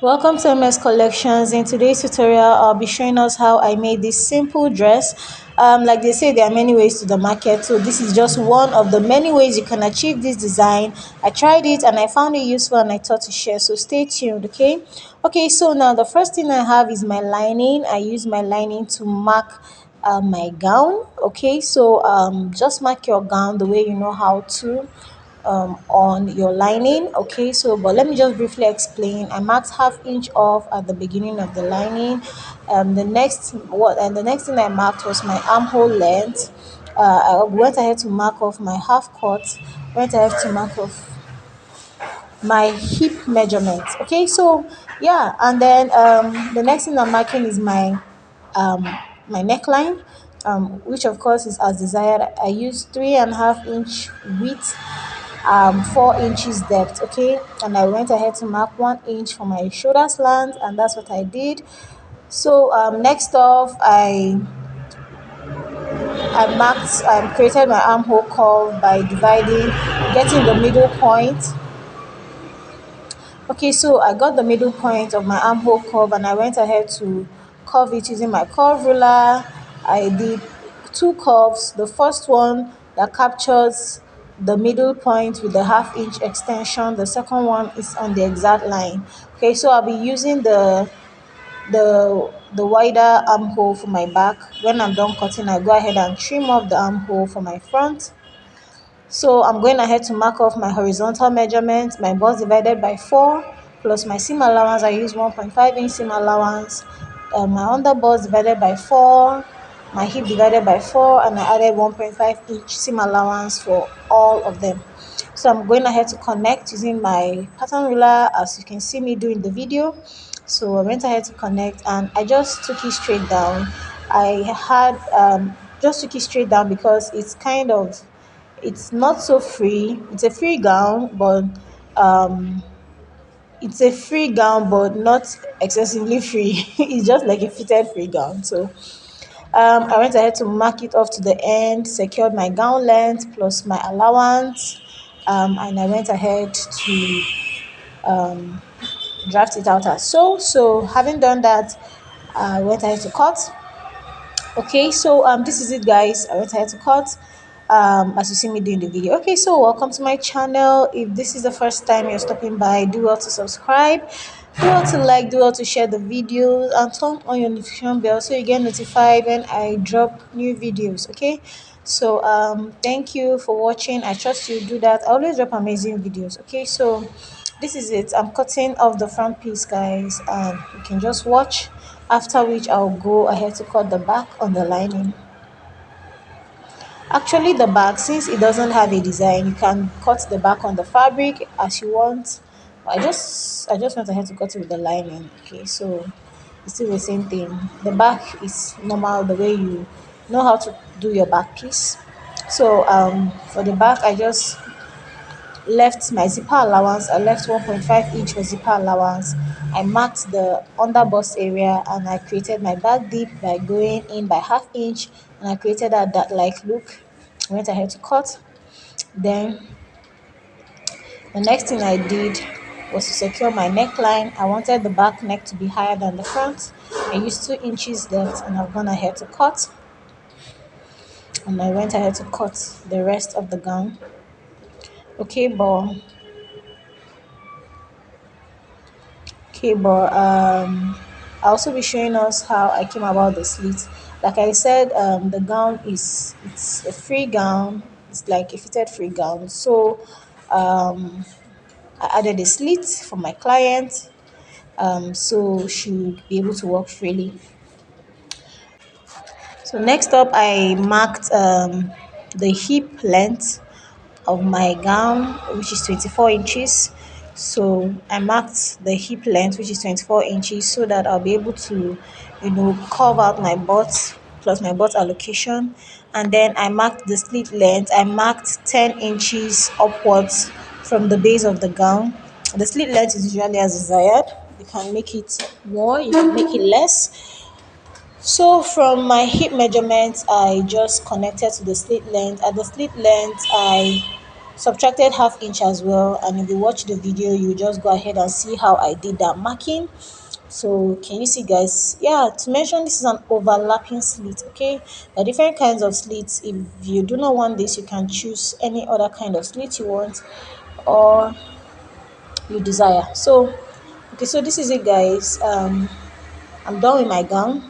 Welcome to MS Collections. In today's tutorial, I'll be showing us how I made this simple dress. Like they say, there are many ways to the market, so this is just one of the many ways you can achieve this design. I tried it and I found it useful and I thought to share, so stay tuned, okay? Okay, so now the first thing I have is my lining. I use my lining to mark my gown, okay? So just mark your gown the way you know how to on your lining. Okay, so but let me just briefly explain. I marked half inch off at the beginning of the lining. The next thing I marked was my armhole length. I went ahead to mark off my half cut, went ahead to mark off my hip measurement. Okay, so yeah, and then the next thing I'm marking is um my neckline, which of course is as desired. I use 3.5 inch width, 4 inches depth. Okay, and I went ahead to mark 1 inch for my shoulder slant, and that's what I did. So next off, I marked created my armhole curve by dividing, getting the middle point. Okay, so I got the middle point of my armhole curve and I went ahead to curve it using my curve ruler. I did two curves. The first one that captures the middle point with the half-inch extension. The second one is on the exact line. Okay, so I'll be using the wider armhole for my back. When I'm done cutting, I go ahead and trim off the armhole for my front. So I'm going ahead to mark off my horizontal measurement, my bust divided by 4, plus my seam allowance. I use 1.5 inch seam allowance, my under bust divided by 4, my hip divided by 4, and I added 1.5 inch seam allowance for all of them. So I'm going ahead to connect using my pattern ruler, as you can see me do in the video. So I went ahead to connect and I just took it straight down. I had just took it straight down because it's not so free. It's a free gown, but um, not excessively free. It's just like a fitted free gown. So I went ahead to mark it off to the end, secured my gown length plus my allowance, and I went ahead to draft it out as so. So having done that, I went ahead to cut. Okay, so this is it, guys. I went ahead to cut as you see me doing the video. Okay, so welcome to my channel. If this is the first time you're stopping by, do well to subscribe, do well to like, do well to share the videos, and turn on your notification bell so you get notified when I drop new videos. Okay, so thank you for watching. I trust you do that. I always drop amazing videos. Okay, so this is it. I'm cutting off the front piece, guys, and you can just watch, after which I'll go ahead to cut the back on the lining. Actually, the back, since it doesn't have a design, you can cut the back on the fabric as you want. I just went ahead to cut it with the lining. Okay, so it's still the same thing. The back is normal, the way you know how to do your back piece. So for the back, I just left my zipper allowance. I left 1.5 inch for zipper allowance. I marked the under bust area and I created my back dip by going in by half inch, and I created that like look. I went ahead to cut. Then the next thing I did was to secure my neckline. I wanted the back neck to be higher than the front. I used 2 inches depth and I've gone ahead to cut, and I went ahead to cut the rest of the gown. Okay, I'll also be showing us how I came about the slit. Like I said, the gown it's a free gown. It's like a fitted free gown. So um, I added a slit for my client, so she would be able to walk freely. So next up, I marked the hip length of my gown, which is 24 inches. So I marked the hip length, which is 24 inches, so that I'll be able to, curve out my butt plus my butt allocation. And then I marked the slit length. I marked 10 inches upwards from the base of the gown. The slit length is usually as desired. You can make it more, you can make it less. So from my hip measurement, I just connected to the slit length. At the slit length, I subtracted half inch as well, and if you watch the video you just go ahead and see how I did that marking. So can you see, guys? Yeah, to mention, this is an overlapping slit. Okay, there are different kinds of slits. If you do not want this, you can choose any other kind of slit you want or you desire. So okay, so this is it, guys. I'm done with my gown,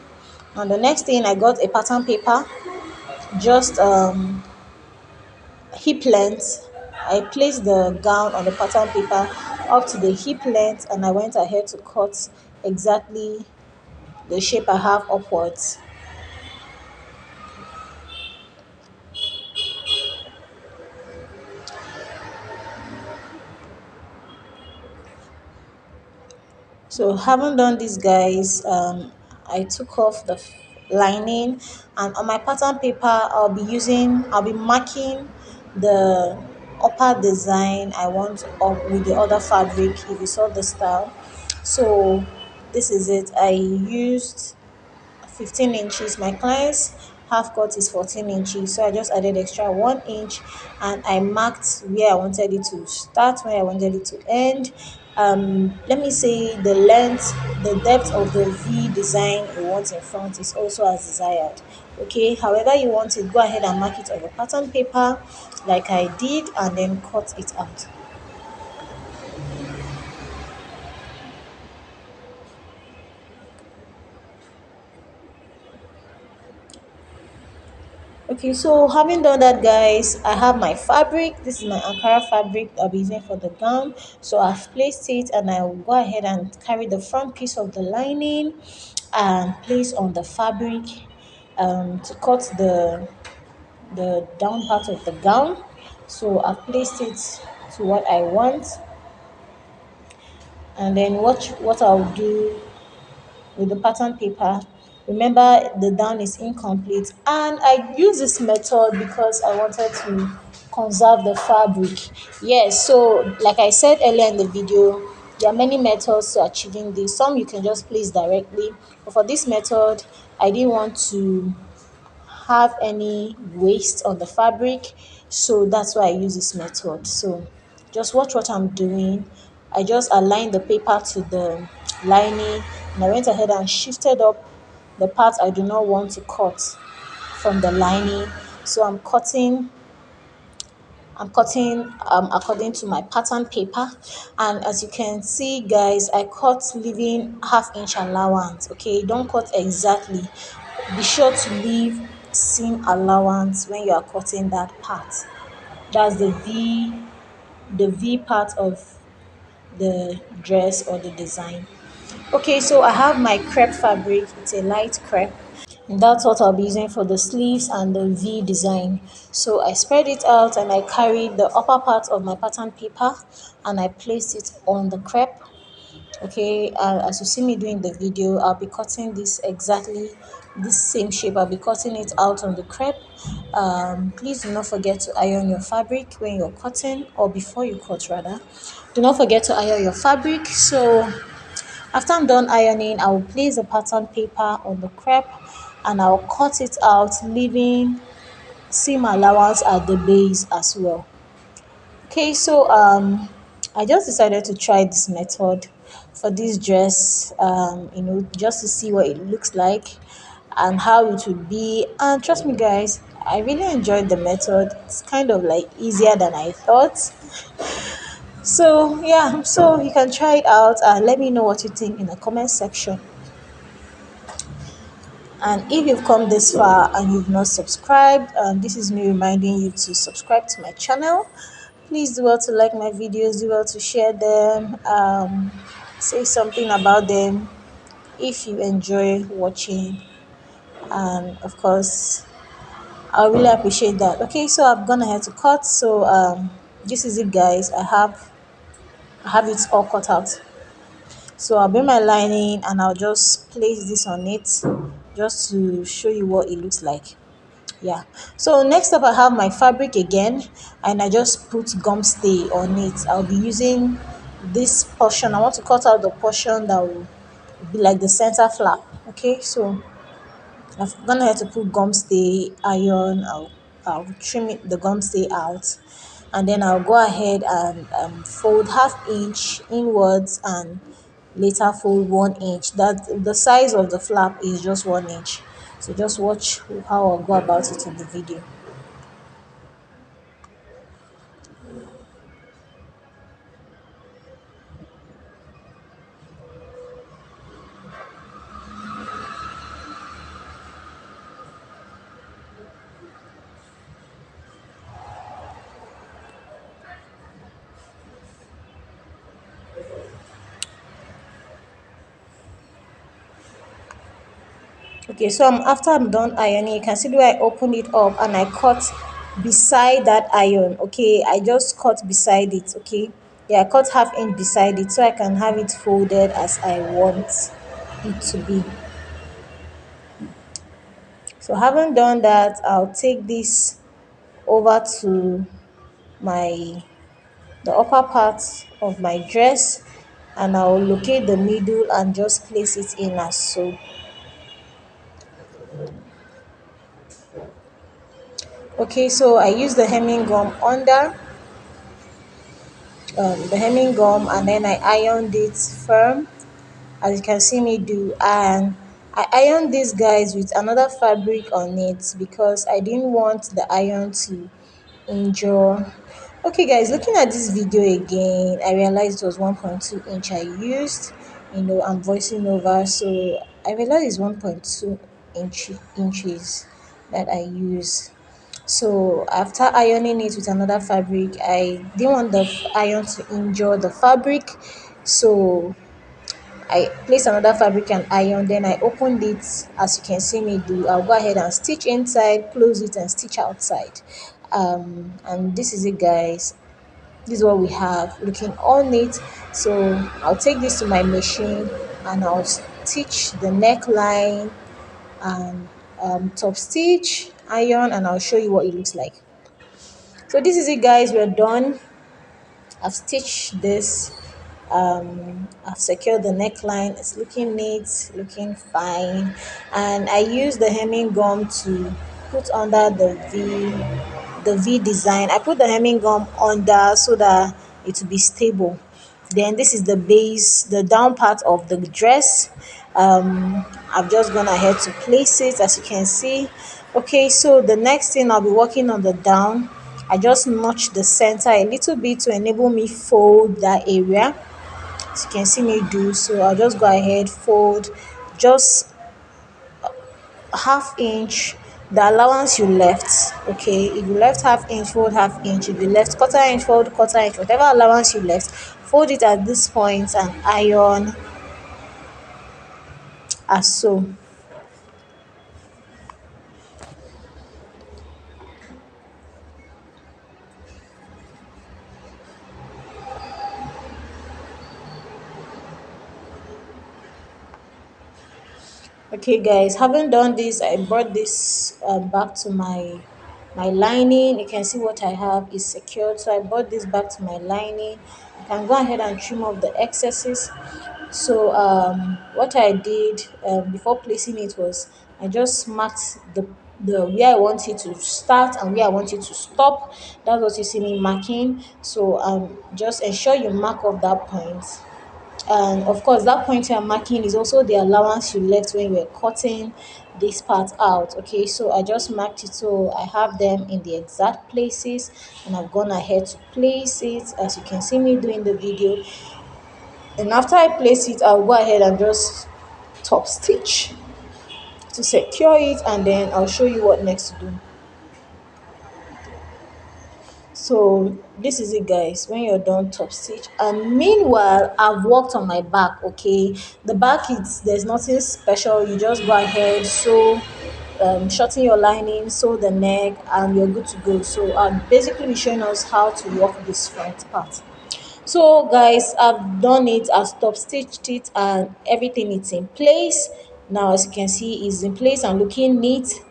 and the next thing, I got a pattern paper, just hip length. I placed the gown on the pattern paper up to the hip length, and I went ahead to cut exactly the shape I have upwards. So having done this, guys, I took off the lining, and on my pattern paper I'll be marking the upper design I want up with the other fabric, if you saw the style. So this is it. I used 15 inches. My client's half cut is 14 inches, so I just added extra 1 inch, and I marked where I wanted it to start, where I wanted it to end. Let me say the length, the depth of the V design you want in front is also as desired. Okay, however you want it, go ahead and mark it on your pattern paper like I did, and then cut it out. Okay, so having done that, guys, I have my fabric. This is my Ankara fabric I'll be using for the gown. So I've placed it, and I will go ahead and carry the front piece of the lining and place on the fabric to cut the down part of the gown. So I've placed it to what I want, and then what I'll do with the pattern paper. Remember, the down is incomplete, and I use this method because I wanted to conserve the fabric. Yes, so like I said earlier in the video, there are many methods to achieving this. Some you can just place directly, but for this method I didn't want to have any waste on the fabric, so that's why I use this method. So just watch what I'm doing. I just aligned the paper to the lining, and I went ahead and shifted up the part I do not want to cut from the lining. So I'm cutting according to my pattern paper, and as you can see, guys, I cut leaving half inch allowance. Okay, don't cut exactly. Be sure to leave seam allowance when you are cutting that part. That's the V part of the dress or the design. Okay, so I have my crepe fabric. It's a light crepe. And that's what I'll be using for the sleeves and the V design. So I spread it out, and I carried the upper part of my pattern paper, and I placed it on the crepe. Okay, as you see me doing the video, I'll be cutting this same shape. I'll be cutting it out on the crepe. Please do not forget to iron your fabric when you're cutting, or before you cut rather. Do not forget to iron your fabric. So after I'm done ironing, I will place the pattern paper on the crepe, and I'll cut it out, leaving seam allowance at the base as well. Okay, so I just decided to try this method for this dress, just to see what it looks like and how it would be. And trust me, guys, I really enjoyed the method. It's kind of like easier than I thought. So yeah, so you can try it out and let me know what you think in the comment section. And if you've come this far and you've not subscribed, this is me reminding you to subscribe to my channel. Please do well to like my videos, do well to share them, say something about them if you enjoy watching. And of course, I really appreciate that. Okay, so I've gone ahead to cut. So this is it, guys. I have it all cut out. So I'll bring my lining, and I'll just place this on it just to show you what it looks like. Yeah, so next up I have my fabric again, and I just put gum stay on it. I'll be using this portion. I want to cut out the portion that will be like the center flap. Okay, so I've gone ahead to put gum stay iron. I'll trim the gum stay out, and then I'll go ahead and fold half inch inwards and later fold 1 inch. That the size of the flap is just 1 inch. So just watch how I'll go about it in the video. Okay, so after I'm done ironing, you can see the way I opened it up and I cut beside that iron. Okay, I just cut beside it. Okay, yeah, I cut half inch beside it so I can have it folded as I want it to be. So having done that, I'll take this over to my the upper part of my dress, and I'll locate the middle and just place it in as so. Okay, so I use the hemming gum under the hemming gum, and then I ironed it firm as you can see me do. And I ironed these guys with another fabric on it because I didn't want the iron to injure. Okay guys, looking at this video again, I realized it was 1.2 inch I used. I'm voicing over, so I realized it's 1.2 inches that I use. So after ironing it with another fabric, I didn't want the iron to injure the fabric, so I placed another fabric and iron. Then I opened it as you can see me do. I'll go ahead and stitch inside, close it, and stitch outside. And this is it, guys. This is what we have looking all neat. So I'll take this to my machine and I'll stitch the neckline and top stitch, iron, and I'll show you what it looks like. So this is it, guys. We're done. I've stitched this. I've secured the neckline. It's looking neat, looking fine. And I use the hemming gum to put under the V design. I put the hemming gum under so that it will be stable. Then this is the base, the down part of the dress. I've just gone ahead to place it as you can see. Okay, so the next thing I'll be working on the down. I just notch the center a little bit to enable me fold that area as you can see me do. So I'll just go ahead, fold just half inch, the allowance you left. Okay, if you left half inch, fold half inch. If you left quarter inch, fold quarter inch. Whatever allowance you left, fold it at this point and iron as so. Okay guys, having done this, I brought this back to my lining. You can see what I have is secured, so I brought this back to my lining. You can go ahead and trim off the excesses. So what I did before placing it was I just marked the where I want it to start and where I want it to stop. That's what you see me marking. So just ensure you mark off that point. And of course, that point you're marking is also the allowance you left when you were cutting this part out. Okay, so I just marked it so I have them in the exact places, and I've gone ahead to place it as you can see me doing the video. And after I place it, I'll go ahead and just top stitch to secure it, and then I'll show you what next to do. So this is it, guys, when you're done top stitch. And meanwhile, I've worked on my back. Okay, the back, is there's nothing special. You just go ahead, sew, shorten your lining, sew the neck, and you're good to go. So I'm basically be showing us how to work this front part. So guys, I've done it, I've top stitched it, and everything is in place. Now as you can see, it's in place and looking neat.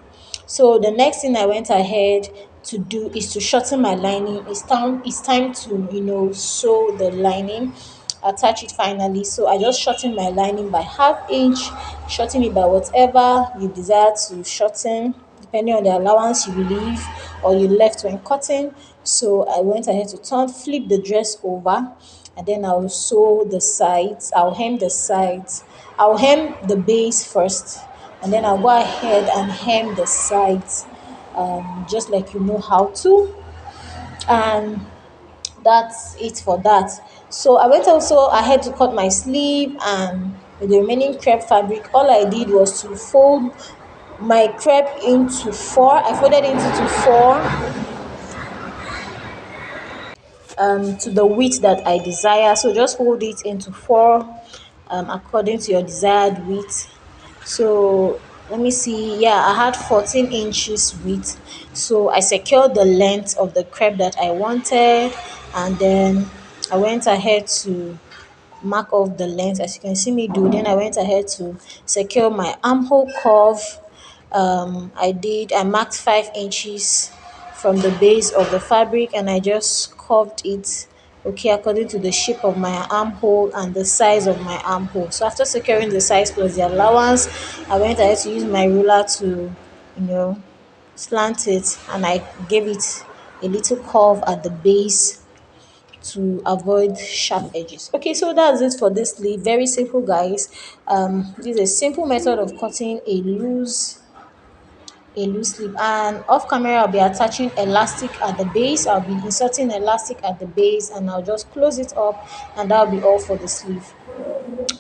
So the next thing I went ahead to do is to shorten my lining. It's time to sew the lining, attach it finally. So I just shorten my lining by half inch, shorten it by whatever you desire to shorten depending on the allowance you leave or you left when cutting. So I went ahead to flip the dress over, and then I'll sew the sides. I'll hem the sides. I'll hem the base first, and then I'll go ahead and hem the sides, just like you know how to. And that's it for that. So I went also ahead to cut my sleeve, and with the remaining crepe fabric, all I did was to fold my crepe into four. I folded it into four, to the width that I desire. So just fold it into four, according to your desired width. So let me see. Yeah, I had 14 inches width. So I secured the length of the crepe that I wanted, and then I went ahead to mark off the length as you can see me do. Then I went ahead to secure my armhole curve. I marked 5 inches from the base of the fabric, and I just curved it, okay, according to the shape of my armhole and the size of my armhole. So after securing the size plus the allowance, I went ahead to use my ruler to, slant it, and I gave it a little curve at the base to avoid sharp edges. Okay, so that's it for this sleeve. Very simple, guys. This is a simple method of cutting a loose sleeve. And off camera, I'll be attaching elastic at the base. I'll be inserting elastic at the base, and I'll just close it up, and that'll be all for the sleeve.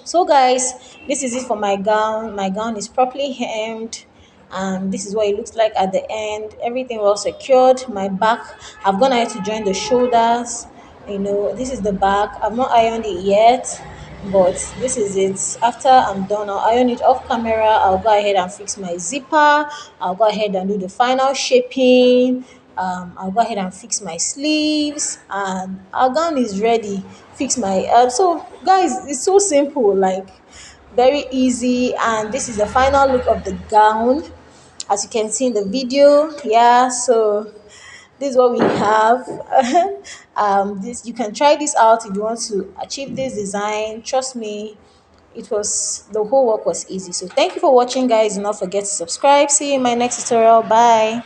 So guys, this is it for my gown. My gown is properly hemmed, and this is what it looks like at the end. Everything well secured. My back, I've gone ahead to join the shoulders. This is the back. I've not ironed it yet, but this is it. After I'm done, I'll iron it off camera. I'll go ahead and fix my zipper. I'll go ahead and do the final shaping. I'll go ahead and fix my sleeves, and our gown is ready. Fix my so guys, it's so simple, like very easy. And this is the final look of the gown, as you can see in the video. Yeah, so this is what we have. This, you can try this out if you want to achieve this design. Trust me, the whole work was easy. So thank you for watching, guys. Do not forget to subscribe. See you in my next tutorial. Bye.